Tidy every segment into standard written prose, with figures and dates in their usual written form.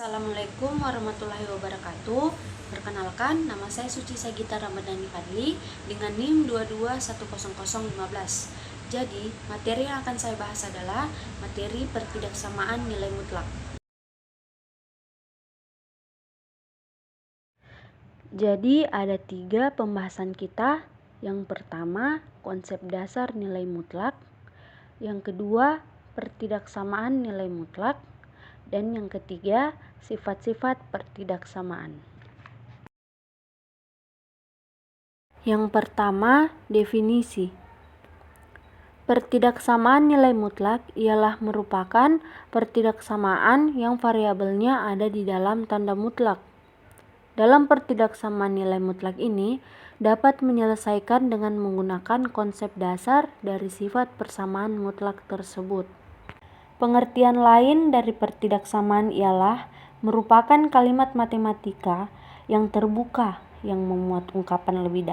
Assalamualaikum warahmatullahi wabarakatuh. Perkenalkan, nama saya Suci Sagita Ramadhani Fadli dengan NIM 22100015. Jadi, materi yang akan saya bahas adalah materi pertidaksamaan nilai mutlak. Jadi, ada 3 pembahasan kita. Yang pertama, konsep dasar nilai mutlak. Yang kedua, pertidaksamaan nilai mutlak. Dan yang ketiga, sifat-sifat pertidaksamaan. Yang pertama, definisi. Pertidaksamaan nilai mutlak ialah merupakan pertidaksamaan yang variabelnya ada di dalam tanda mutlak. Dalam pertidaksamaan nilai mutlak ini dapat menyelesaikan dengan menggunakan konsep dasar dari sifat persamaan mutlak tersebut. Pengertian lain dari pertidaksamaan ialah merupakan kalimat matematika yang terbuka yang memuat ungkapan lebih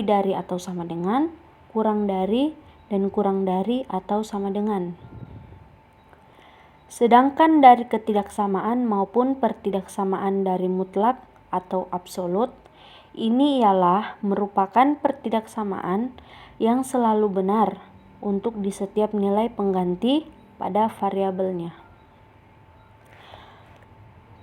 dari atau sama dengan, kurang dari, dan kurang dari atau sama dengan. Sedangkan dari ketidaksamaan maupun pertidaksamaan dari mutlak atau absolut, ini ialah merupakan pertidaksamaan yang selalu benar untuk di setiap nilai pengganti pada variabelnya.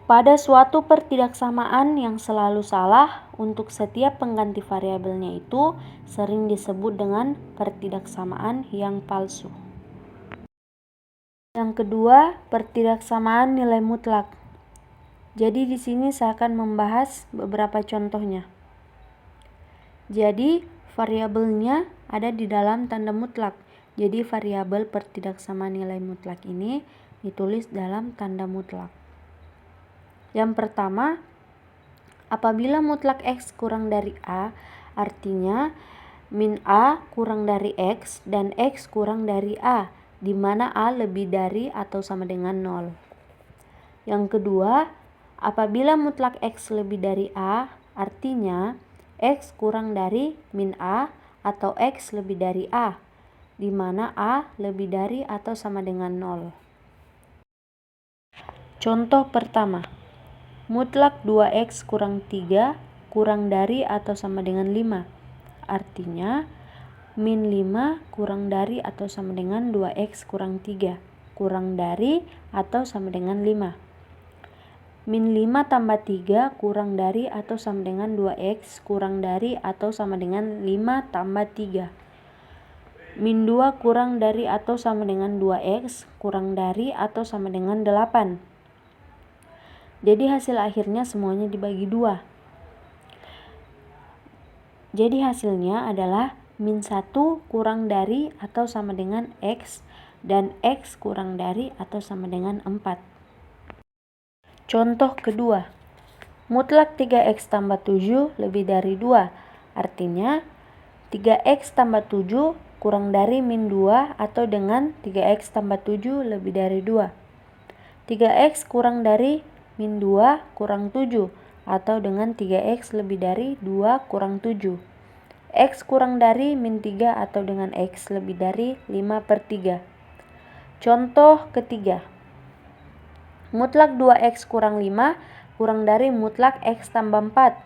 Pada suatu pertidaksamaan yang selalu salah untuk setiap pengganti variabelnya itu sering disebut dengan pertidaksamaan yang palsu. Yang kedua, pertidaksamaan nilai mutlak. Jadi di sini saya akan membahas beberapa contohnya. Jadi variabelnya ada di dalam tanda mutlak. Jadi variabel pertidaksamaan nilai mutlak ini ditulis dalam tanda mutlak. Yang pertama, apabila mutlak X kurang dari A, artinya min A kurang dari X dan X kurang dari A, di mana A lebih dari atau sama dengan 0. Yang kedua, apabila mutlak X lebih dari A, artinya X kurang dari min A atau X lebih dari A, di mana A lebih dari atau sama dengan 0. Contoh pertama, mutlak 2X kurang 3 kurang dari atau sama dengan 5. Artinya, min 5 kurang dari atau sama dengan 2X kurang 3 kurang dari atau sama dengan 5. Min 5 tambah 3 kurang dari atau sama dengan 2X kurang dari atau sama dengan 5 tambah 3. Min 2 kurang dari atau sama dengan 2X kurang dari atau sama dengan 8. Jadi hasil akhirnya semuanya dibagi 2. Jadi hasilnya adalah min 1 kurang dari atau sama dengan X dan X kurang dari atau sama dengan 4. Contoh kedua, mutlak 3X tambah 7 lebih dari 2. Artinya 3X tambah 7 kurang dari min 2 atau dengan 3X tambah 7 lebih dari 2. 3X kurang dari min 2 kurang 7 atau dengan 3X lebih dari 2 kurang 7. X kurang dari min 3 atau dengan X lebih dari 5/3. Contoh ketiga, mutlak 2X kurang 5 kurang dari mutlak X tambah 4.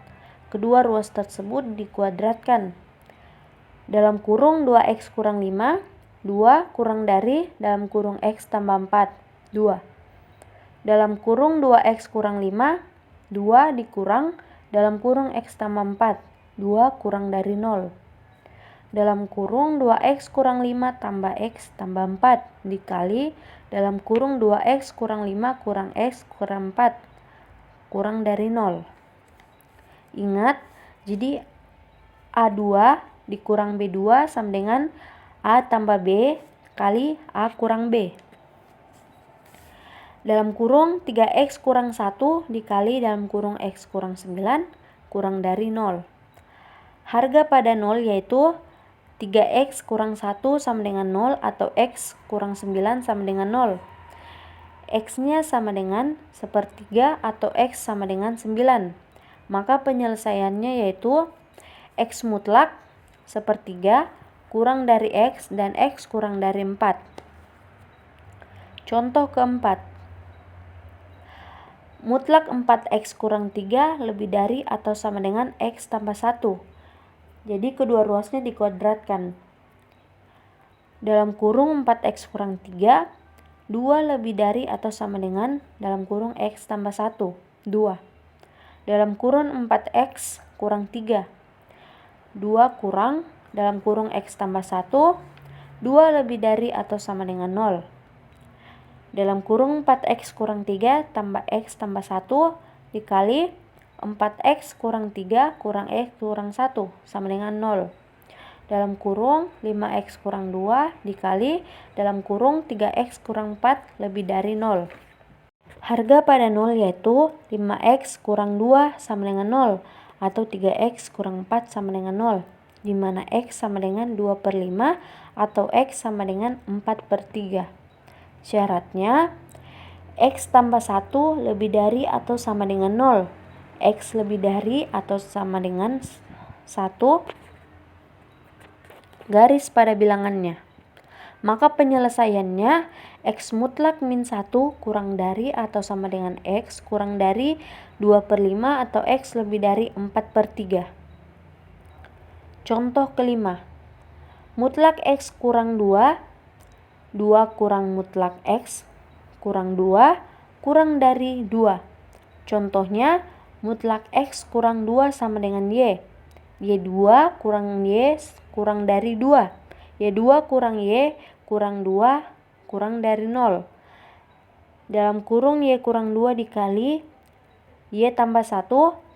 Kedua ruas tersebut dikuadratkan. Dalam kurung 2X kurang 5, 2 kurang dari dalam kurung X tambah 4, 2. Dalam kurung 2X kurang 5, 2 dikurang dalam kurung X tambah 4, 2 kurang dari 0. Dalam kurung 2X kurang 5 tambah X tambah 4 dikali dalam kurung 2X kurang 5 kurang X kurang 4 kurang dari 0. Ingat, jadi A2 dikurang B2 sama dengan A tambah B kali A kurang B. Dalam kurung 3X kurang 1 dikali dalam kurung X kurang 9 kurang dari 0. Harga pada 0 yaitu 3X kurang 1 sama dengan 0 atau X kurang 9 sama dengan 0. X-nya sama dengan sepertiga atau X sama dengan 9. Maka penyelesaiannya yaitu X mutlak sepertiga kurang dari X dan X kurang dari 4. Contoh keempat, Mutlak 4x kurang 3 lebih dari atau sama dengan x tambah 1. Jadi kedua ruasnya dikuadratkan. Dalam kurung 4x kurang 3, 2 lebih dari atau sama dengan dalam kurung x tambah 1, 2. Dalam kurung 4x kurang 3, 2 kurang dalam kurung x tambah 1, 2 lebih dari atau sama dengan 0. Dalam kurung 4x kurang 3 tambah x tambah 1 dikali 4x kurang 3 kurang x kurang 1 sama dengan 0. Dalam kurung 5x kurang 2 dikali dalam kurung 3x kurang 4 lebih dari 0. Harga pada 0 yaitu 5x kurang 2 sama dengan 0 atau 3x kurang 4 sama dengan 0, di mana x sama dengan 2/5 atau x sama dengan 4/3. Syaratnya x tambah 1 lebih dari atau sama dengan 0, x lebih dari atau sama dengan 1, garis pada bilangannya. Maka penyelesaiannya x mutlak min 1 kurang dari atau sama dengan x kurang dari 2/5 atau x lebih dari 4/3. Contoh kelima, mutlak x kurang 2, 2 kurang mutlak x kurang 2 kurang dari 2. Contohnya, mutlak x kurang 2 sama dengan y. Y2 kurang y kurang dari 2. Y2 kurang y kurang 2 kurang dari 0. Dalam kurung y kurang 2 dikali y tambah 1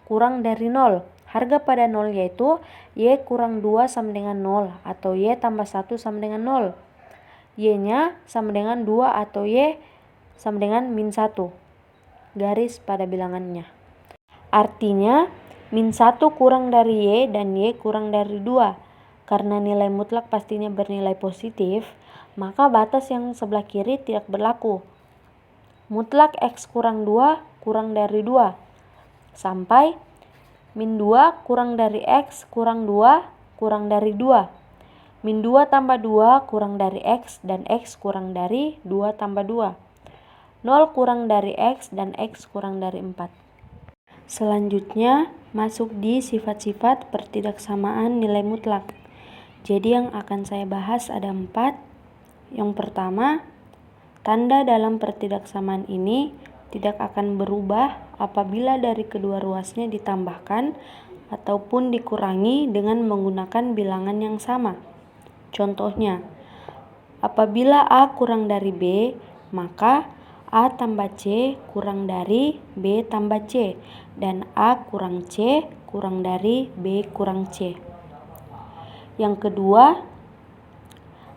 kurang dari 0. Harga pada 0 yaitu y kurang 2 sama dengan 0 atau y tambah 1 sama dengan 0. Y-nya sama dengan 2 atau y sama dengan min 1. Garis pada bilangannya. Artinya min 1 kurang dari y dan y kurang dari 2. Karena nilai mutlak pastinya bernilai positif, maka batas yang sebelah kiri tidak berlaku. Mutlak x kurang 2 kurang dari 2 sampai min 2 kurang dari x kurang 2 kurang dari 2. Min 2 tambah 2 kurang dari x dan x kurang dari 2 tambah 2. 0 kurang dari x dan x kurang dari 4. Selanjutnya masuk di sifat-sifat pertidaksamaan nilai mutlak. Jadi yang akan saya bahas ada 4. Yang pertama, tanda dalam pertidaksamaan ini tidak akan berubah apabila dari kedua ruasnya ditambahkan ataupun dikurangi dengan menggunakan bilangan yang sama. Contohnya, apabila A kurang dari B, maka A tambah C kurang dari B tambah C, dan A kurang C kurang dari B kurang C. Yang kedua,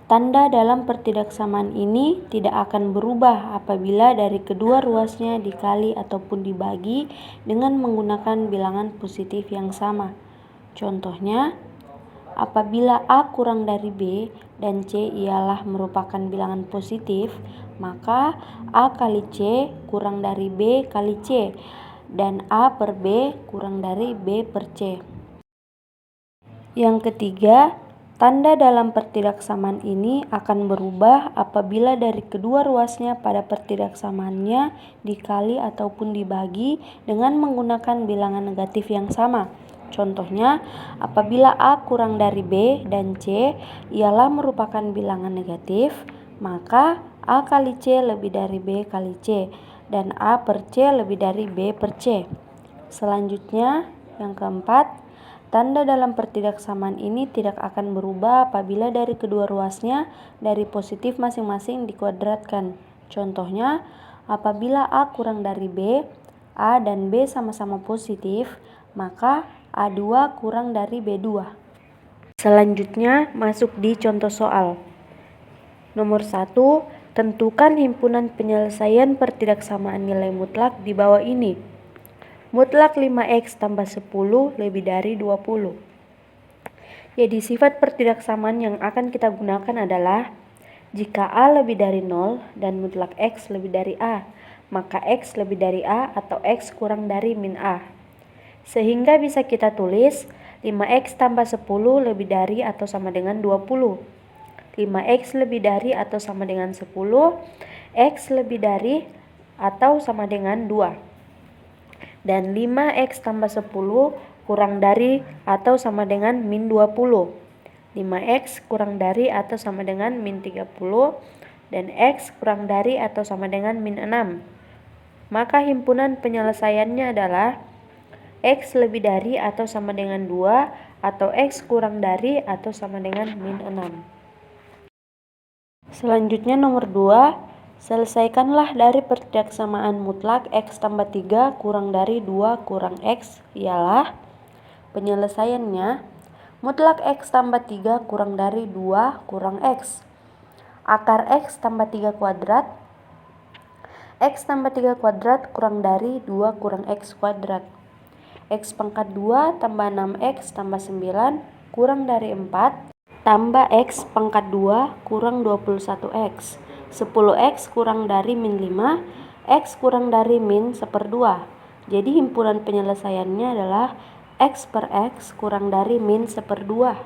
tanda dalam pertidaksamaan ini tidak akan berubah apabila dari kedua ruasnya dikali ataupun dibagi dengan menggunakan bilangan positif yang sama. Contohnya, apabila A kurang dari B dan C ialah merupakan bilangan positif, maka A kali C kurang dari B kali C, dan A per B kurang dari B per C. Yang ketiga, tanda dalam pertidaksamaan ini akan berubah apabila dari kedua ruasnya pada pertidaksamaannya dikali ataupun dibagi dengan menggunakan bilangan negatif yang sama. Contohnya, apabila A kurang dari B dan C ialah merupakan bilangan negatif, maka A kali C lebih dari B kali C, dan A per C lebih dari B per C. Selanjutnya, yang keempat, tanda dalam pertidaksamaan ini tidak akan berubah apabila dari kedua ruasnya dari positif masing-masing dikuadratkan. Contohnya, apabila A kurang dari B, A dan B sama-sama positif, maka A2 kurang dari B2. Selanjutnya masuk di contoh soal. Nomor 1, tentukan himpunan penyelesaian pertidaksamaan nilai mutlak di bawah ini. Mutlak 5x tambah 10 lebih dari 20. Jadi sifat pertidaksamaan yang akan kita gunakan adalah jika A lebih dari 0 dan mutlak x lebih dari A, maka x lebih dari A atau x kurang dari min A. Sehingga bisa kita tulis 5x tambah 10 lebih dari atau sama dengan 20. 5x lebih dari atau sama dengan 10, x lebih dari atau sama dengan 2. Dan 5x tambah 10 kurang dari atau sama dengan min 20. 5x kurang dari atau sama dengan min 30. Dan x kurang dari atau sama dengan min 6. Maka himpunan penyelesaiannya adalah x lebih dari atau sama dengan 2 atau x kurang dari atau sama dengan min 6. Selanjutnya nomor 2, selesaikanlah dari persamaan mutlak x tambah 3 kurang dari 2 kurang x ialah penyelesaiannya mutlak x tambah 3 kurang dari 2 kurang x. Akar x tambah 3 kuadrat, x tambah 3 kuadrat kurang dari 2 kurang x kuadrat. X pangkat 2 tambah 6x tambah 9 kurang dari 4 tambah x pangkat 2 kurang 21x. 10x kurang dari min 5, x kurang dari min 1/2. Jadi himpunan penyelesaiannya adalah x per x kurang dari min 1/2.